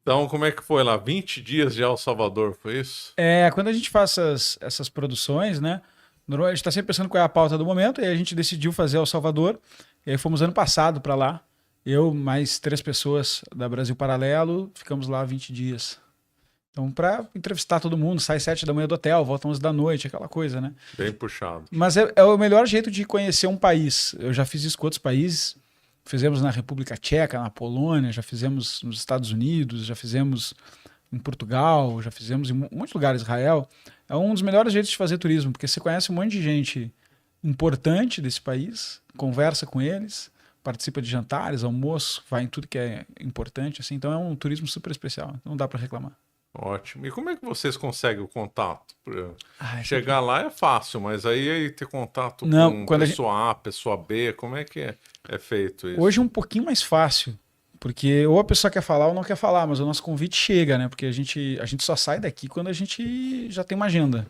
Então, como é que foi lá? 20 dias de El Salvador, foi isso? Quando a gente faz essas produções, né? Normalmente a gente está sempre pensando qual é a pauta do momento, e aí a gente decidiu fazer El Salvador, e aí fomos ano passado para lá. Eu, mais 3 pessoas da Brasil Paralelo, ficamos lá 20 dias. Então, para entrevistar todo mundo, sai 7 da manhã do hotel, volta 11 da noite, aquela coisa, né? Bem puxado. Mas é o melhor jeito de conhecer um país. Eu já fiz isso com outros países. Fizemos na República Tcheca, na Polônia, já fizemos nos Estados Unidos, já fizemos em Portugal, já fizemos em muitos lugares, Israel. É um dos melhores jeitos de fazer turismo, porque você conhece um monte de gente importante desse país, conversa com eles, participa de jantares, almoço, vai em tudo que é importante, assim. Então é um turismo super especial, não dá para reclamar. Ótimo. E como é que vocês conseguem o contato? Chegar lá é fácil, mas aí ter contato não, com pessoa A, pessoa B, como é que é feito isso? Hoje é um pouquinho mais fácil, porque ou a pessoa quer falar ou não quer falar, mas o nosso convite chega, né? Porque a gente só sai daqui quando a gente já tem uma agenda.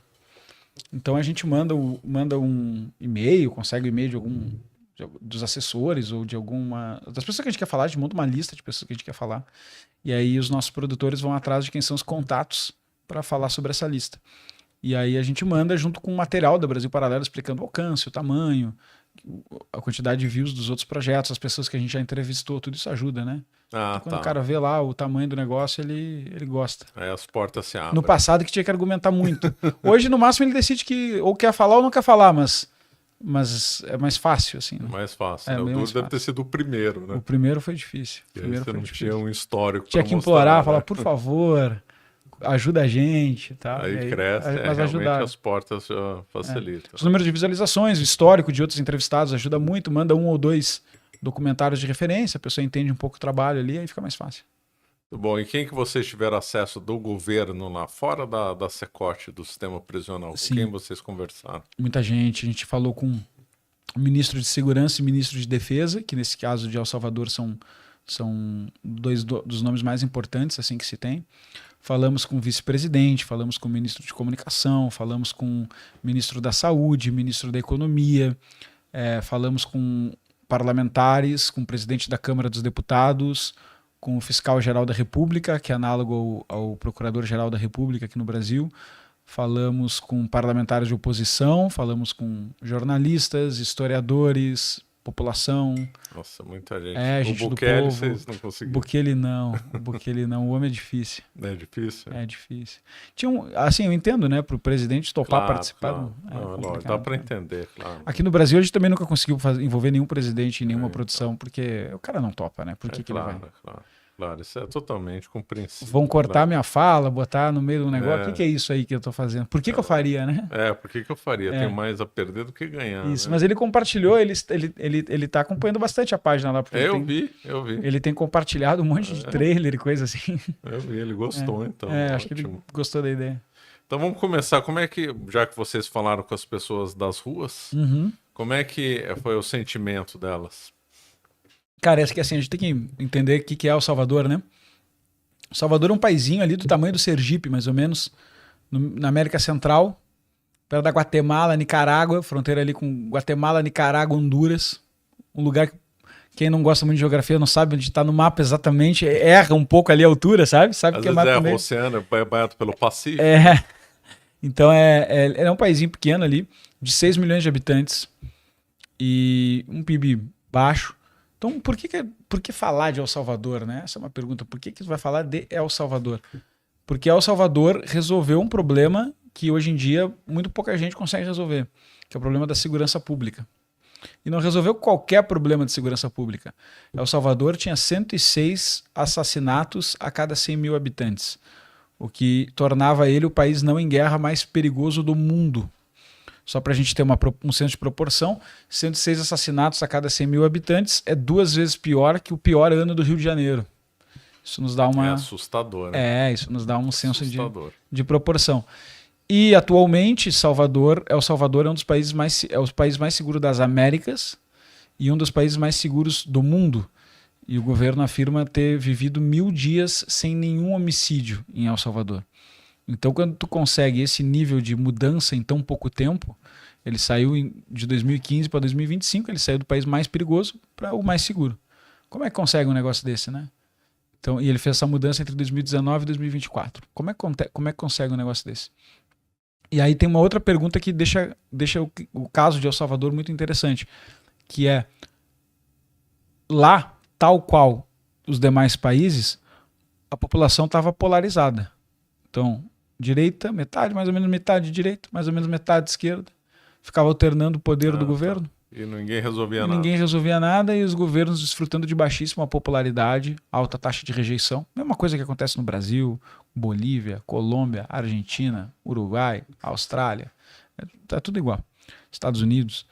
Então a gente manda um e-mail, consegue o e-mail dos assessores ou de alguma das pessoas que a gente quer falar, a gente monta uma lista de pessoas que a gente quer falar. E aí os nossos produtores vão atrás de quem são os contatos para falar sobre essa lista. E aí a gente manda junto com o material da Brasil Paralelo explicando o alcance, o tamanho, a quantidade de views dos outros projetos, as pessoas que a gente já entrevistou, tudo isso ajuda, né? Então, quando o cara vê lá o tamanho do negócio, ele gosta. Aí as portas se abrem. No passado que tinha que argumentar muito. Hoje, no máximo, ele decide que ou quer falar ou não quer falar, mas é mais fácil, assim. Né? Mais fácil. Né? O duro deve ter sido o primeiro, né? O primeiro foi difícil. Você não tinha um histórico. Tinha que implorar, falar, por favor, ajuda a gente. Tá? Aí cresce, mas realmente as portas facilitam. Os números de visualizações, o histórico de outros entrevistados ajuda muito, manda 1 ou 2 documentários de referência, a pessoa entende um pouco o trabalho ali, aí fica mais fácil. Muito bom. E quem que vocês tiveram acesso do governo lá, fora da Secote, do sistema prisional? Sim. Com quem vocês conversaram? Muita gente. A gente falou com o ministro de Segurança e o ministro de Defesa, que nesse caso de El Salvador são 2 dos nomes mais importantes assim que se tem. Falamos com o vice-presidente, falamos com o ministro de Comunicação, falamos com o ministro da Saúde, ministro da Economia, falamos com parlamentares, com o presidente da Câmara dos Deputados, com o fiscal-geral da República, que é análogo ao procurador-geral da República aqui no Brasil. Falamos com parlamentares de oposição, falamos com jornalistas, historiadores, população. Nossa, muita gente. Gente o Bukele, do povo. Vocês não conseguiram? Bukele não. O homem é difícil. É difícil? É difícil. Assim, eu entendo, né? Para o presidente topar participar. Claro. Não, dá para entender, claro. Aqui no Brasil, a gente também nunca conseguiu envolver nenhum presidente em nenhuma produção, porque o cara não topa, né? Por que ele vai? Claro, isso é totalmente compreensível. Vão cortar minha fala, botar no meio do negócio. O que é isso aí que eu tô fazendo? Por que eu faria, né? Por que eu faria? Tenho mais a perder do que ganhar. Isso, né? mas ele compartilhou, ele tá acompanhando bastante a página lá. Porque eu vi. Ele tem compartilhado um monte de trailer e coisa assim. Eu vi, ele gostou, então. Acho que ele gostou da ideia. Então vamos começar. Como é que, já que vocês falaram com as pessoas das ruas, como é que foi o sentimento delas? Cara, acho que assim, a gente tem que entender o que é El Salvador, né? O Salvador é um paizinho ali do tamanho do Sergipe, mais ou menos, na América Central, perto da Guatemala, Nicarágua, fronteira ali com Guatemala, Nicarágua, Honduras. Um lugar que quem não gosta muito de geografia não sabe onde está no mapa exatamente, erra um pouco ali a altura, sabe? Sabe Às que vezes é mapa o oceano, é banhado pelo Pacífico. Então é um paizinho pequeno ali, de 6 milhões de habitantes e um PIB baixo. Então, por que falar de El Salvador, né? Essa é uma pergunta. Por que você vai falar de El Salvador? Porque El Salvador resolveu um problema que hoje em dia muito pouca gente consegue resolver, que é o problema da segurança pública. E não resolveu qualquer problema de segurança pública. El Salvador tinha 106 assassinatos a cada 100 mil habitantes, o que tornava ele o país não em guerra mais perigoso do mundo. Só para a gente ter um senso de proporção, 106 assassinatos a cada 100 mil habitantes é 2 vezes pior que o pior ano do Rio de Janeiro. Isso nos dá uma... É assustador, né? Isso nos dá um senso de proporção. E atualmente, El Salvador é um dos países o país mais seguro das Américas e um dos países mais seguros do mundo. E o governo afirma ter vivido 1000 dias sem nenhum homicídio em El Salvador. Então, quando tu consegue esse nível de mudança em tão pouco tempo, ele saiu de 2015 para 2025, ele saiu do país mais perigoso para o mais seguro. Como é que consegue um negócio desse, né? Então, e ele fez essa mudança entre 2019 e 2024. Como é que consegue um negócio desse? E aí tem uma outra pergunta que deixa o caso de El Salvador muito interessante, que é, lá, tal qual os demais países, a população estava polarizada. Então, direita, metade, mais ou menos metade de direita, mais ou menos metade de esquerda. Ficava alternando o poder do governo. E ninguém resolvia nada. Ninguém resolvia nada e os governos desfrutando de baixíssima popularidade, alta taxa de rejeição. Mesma coisa que acontece no Brasil, Bolívia, Colômbia, Argentina, Uruguai, Austrália. Tá tudo igual. Estados Unidos.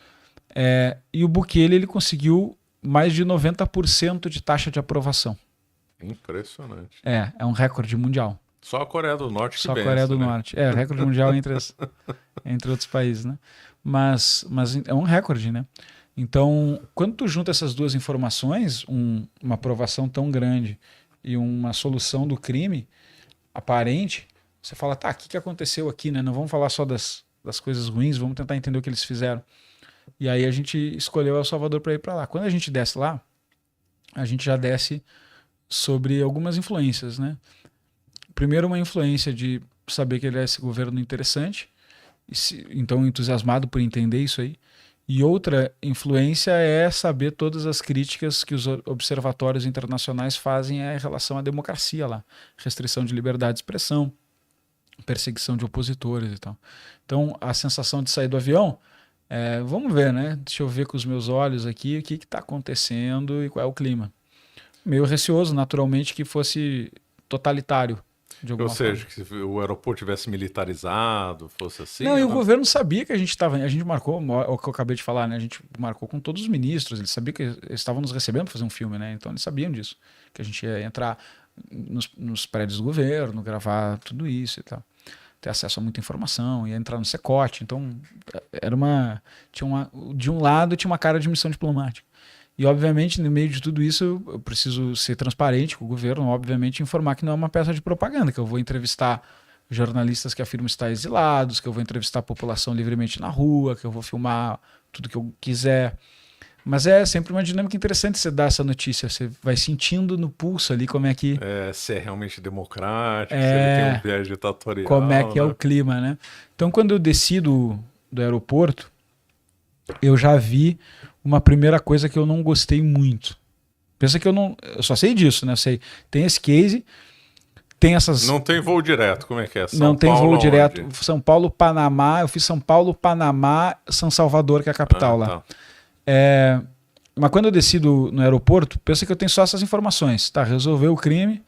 E o Bukele, ele conseguiu mais de 90% de taxa de aprovação. Impressionante. É um recorde mundial. Só a Coreia do Norte que Só a pensa, Coreia do né? Norte. Recorde mundial entre outros países, né? Mas é um recorde, né? Então, quando tu junta essas duas informações, uma aprovação tão grande e uma solução do crime aparente, você fala, tá, o que aconteceu aqui, né? Não vamos falar só das coisas ruins, vamos tentar entender o que eles fizeram. E aí a gente escolheu El Salvador para ir para lá. Quando a gente desce lá, a gente já desce sobre algumas influências, né? Primeiro, uma influência de saber que ele é esse governo interessante, então entusiasmado por entender isso aí. E outra influência é saber todas as críticas que os observatórios internacionais fazem em relação à democracia lá. Restrição de liberdade de expressão, perseguição de opositores e tal. Então, a sensação de sair do avião, vamos ver, né? Deixa eu ver com os meus olhos aqui o que está acontecendo e qual é o clima. Meio receoso, naturalmente, que fosse totalitário. Ou seja, que o aeroporto tivesse militarizado, fosse assim. Não, e o governo sabia que a gente marcou, o que eu acabei de falar, né? A gente marcou com todos os ministros, eles sabiam que eles estavam nos recebendo para fazer um filme, né? Então eles sabiam disso, que a gente ia entrar nos prédios do governo, gravar tudo isso e tal. Ter acesso a muita informação, ia entrar no Secote, então de um lado tinha uma cara de missão diplomática. E, obviamente, no meio de tudo isso, eu preciso ser transparente com o governo, obviamente, informar que não é uma peça de propaganda, que eu vou entrevistar jornalistas que afirmam estar exilados, que eu vou entrevistar a população livremente na rua, que eu vou filmar tudo que eu quiser. Mas é sempre uma dinâmica interessante você dar essa notícia, você vai sentindo no pulso ali como é que... se é realmente democrático, se ele tem um viés ditatorial. Como é que é o clima, né? Então, quando eu desci do aeroporto, eu já vi uma primeira coisa que eu não gostei muito. Pensa que eu só sei disso, né? Eu sei, tem esse case, tem essas... Não tem voo direto, como é que é? Não tem voo direto. São Paulo, Panamá, eu fiz São Paulo, Panamá, São Salvador, que é a capital lá. Tá. Mas quando eu desci no aeroporto, pensa que eu tenho só essas informações. Tá, resolveu o crime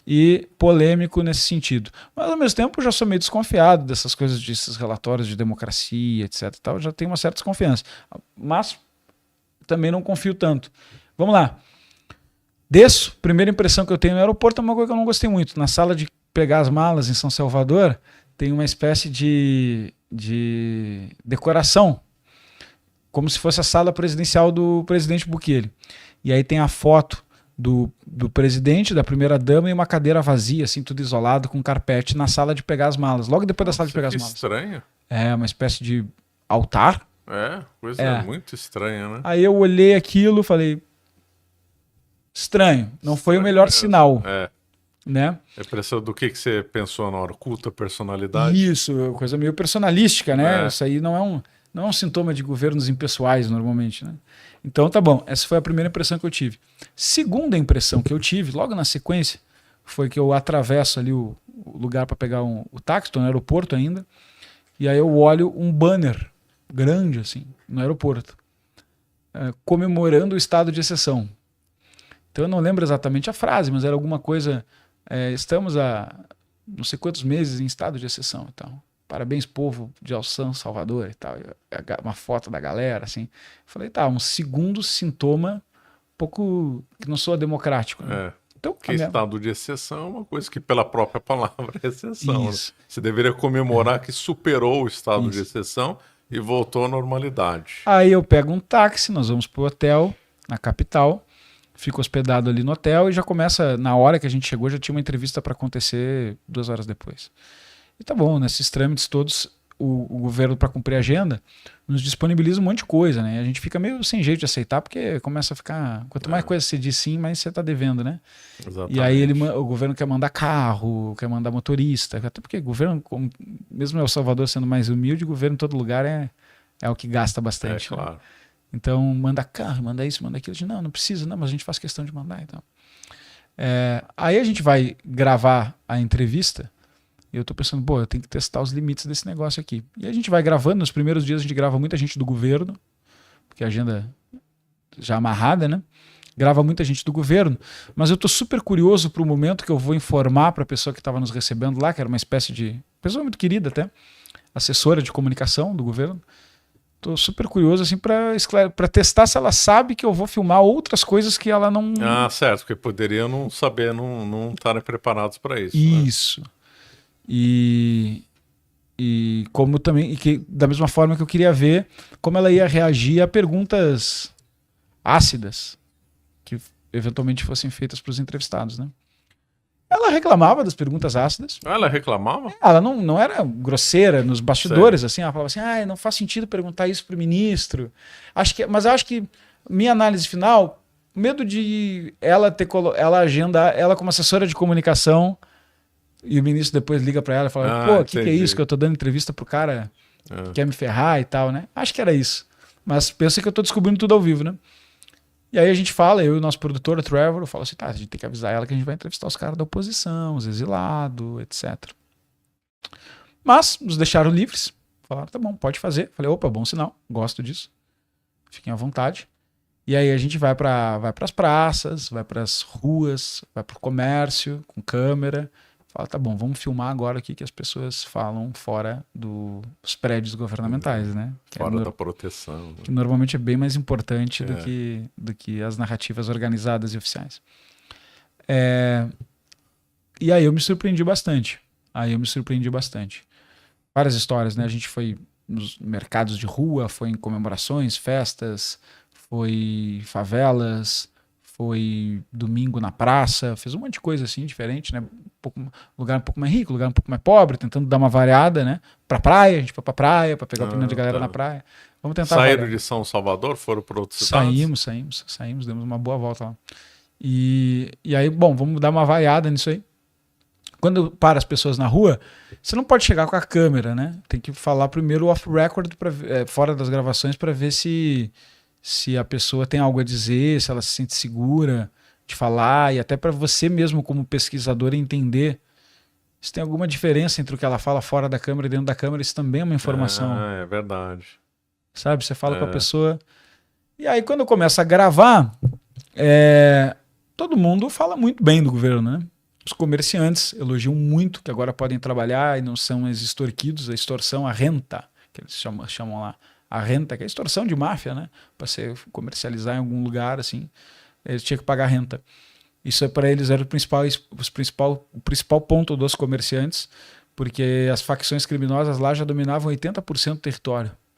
e polêmico nesse sentido. Mas, ao mesmo tempo, eu já sou meio desconfiado dessas coisas, desses relatórios de democracia, etc. E tal. Eu já tenho uma certa desconfiança. Mas também não confio tanto. Vamos lá. Desço, primeira impressão que eu tenho no aeroporto é uma coisa que eu não gostei muito. Na sala de pegar as malas em São Salvador, tem uma espécie de decoração, como se fosse a sala presidencial do presidente Bukele. E aí tem a foto do presidente, da primeira-dama e uma cadeira vazia, assim, tudo isolado, com carpete na sala de pegar as malas. Logo depois da sala de pegar as malas. Estranho. É, uma espécie de altar. Coisa muito estranha, né? Aí eu olhei aquilo, falei, estranho, não foi o melhor sinal. Né? A impressão do que você pensou na hora? Culto à personalidade? Isso, coisa meio personalística, né? Isso aí não é um sintoma de governos impessoais, normalmente, né? Então tá bom, essa foi a primeira impressão que eu tive. Segunda impressão que eu tive, logo na sequência, foi que eu atravesso ali o lugar para pegar o táxi, estou no aeroporto ainda, e aí eu olho um banner grande, assim, no aeroporto, comemorando o estado de exceção. Então eu não lembro exatamente a frase, mas era alguma coisa, estamos há não sei quantos meses em estado de exceção e tal. Parabéns, povo de El Salvador e tal. Uma foto da galera, assim. Falei, tá, um segundo sintoma um pouco que não soa democrático. Né? Então, que estado de exceção é uma coisa que, pela própria palavra, é exceção. Né? Você deveria comemorar que superou o estado de exceção e voltou à normalidade. Aí eu pego um táxi, nós vamos pro hotel, na capital, fico hospedado ali no hotel e já começa, na hora que a gente chegou, já tinha uma entrevista para acontecer 2 horas depois. E tá bom, nesses trâmites todos, o governo, para cumprir a agenda, nos disponibiliza um monte de coisa, né? A gente fica meio sem jeito de aceitar, porque começa a ficar... Quanto mais coisa você diz sim, mais você está devendo, né? Exatamente. E aí o governo quer mandar carro, quer mandar motorista, até porque o governo, mesmo El Salvador sendo mais humilde, o governo em todo lugar é o que gasta bastante. Claro. Né? Então, manda carro, manda isso, manda aquilo. Não precisa, não, mas a gente faz questão de mandar. Então. Aí a gente vai gravar a entrevista e eu tô pensando, eu tenho que testar os limites desse negócio aqui. E a gente vai gravando, nos primeiros dias a gente grava muita gente do governo, porque a agenda já amarrada, né? Grava muita gente do governo, mas eu tô super curioso pro momento que eu vou informar para a pessoa que estava nos recebendo lá, que era uma espécie de pessoa muito querida até, assessora de comunicação do governo. Tô super curioso assim para testar se ela sabe que eu vou filmar outras coisas que ela não... Certo, porque poderiam não saber, não estarem preparados para isso. Isso. Né? E como também, da mesma forma que eu queria ver como ela ia reagir a perguntas ácidas que eventualmente fossem feitas para os entrevistados, né? Ela reclamava das perguntas ácidas. Ela reclamava? Ela não era grosseira nos bastidores, assim. Ela falava assim, não faz sentido perguntar isso para o ministro. Mas eu acho que minha análise final, medo de ela agendar, ela como assessora de comunicação, e o ministro depois liga para ela e fala, o que é isso? Que eu tô dando entrevista pro cara que quer me ferrar e tal, né? Acho que era isso. Mas pensa que eu tô descobrindo tudo ao vivo, né? E aí a gente fala, eu e o nosso produtor, o Trevor, eu falo assim, a gente tem que avisar ela que a gente vai entrevistar os caras da oposição, os exilados, etc. Mas nos deixaram livres. Falaram, tá bom, pode fazer. Falei, opa, bom sinal, gosto disso. Fiquem à vontade. E aí a gente vai para as praças, vai para as ruas, vai para o comércio, com câmera. Fala, tá bom, vamos filmar agora aqui que as pessoas falam fora dos prédios governamentais, né? Fora da proteção. Né? Que normalmente é bem mais importante do que as narrativas organizadas e oficiais. E aí eu me surpreendi bastante. Várias histórias, né? A gente foi nos mercados de rua, foi em comemorações, festas, foi em favelas, foi domingo na praça, fez um monte de coisa assim diferente, né? Lugar um pouco mais rico, lugar um pouco mais pobre, tentando dar uma variada, né? Pra praia, a gente foi pra praia, pra pegar a opinião de galera na praia. Vamos tentar. Saíram de São Salvador, foram para outros estados? Saímos, demos uma boa volta lá. E aí, bom, vamos dar uma variada nisso aí. Quando para as pessoas na rua, você não pode chegar com a câmera, né? Tem que falar primeiro off-record, fora das gravações, para ver se a pessoa tem algo a dizer, se ela se sente segura de falar, e até para você mesmo como pesquisador entender se tem alguma diferença entre o que ela fala fora da câmera e dentro da câmera. Isso também é uma informação. É verdade. Sabe, você fala com a pessoa, e aí quando eu começo a gravar, todo mundo fala muito bem do governo, né? Os comerciantes elogiam muito, que agora podem trabalhar e não são mais extorquidos, a extorsão, a renta, que eles chamam lá, a renta, que é a extorsão de máfia, né? Para você comercializar em algum lugar, assim, eles tinham que pagar renta. Isso para eles era o principal ponto dos comerciantes, porque as facções criminosas lá já dominavam 80% do território.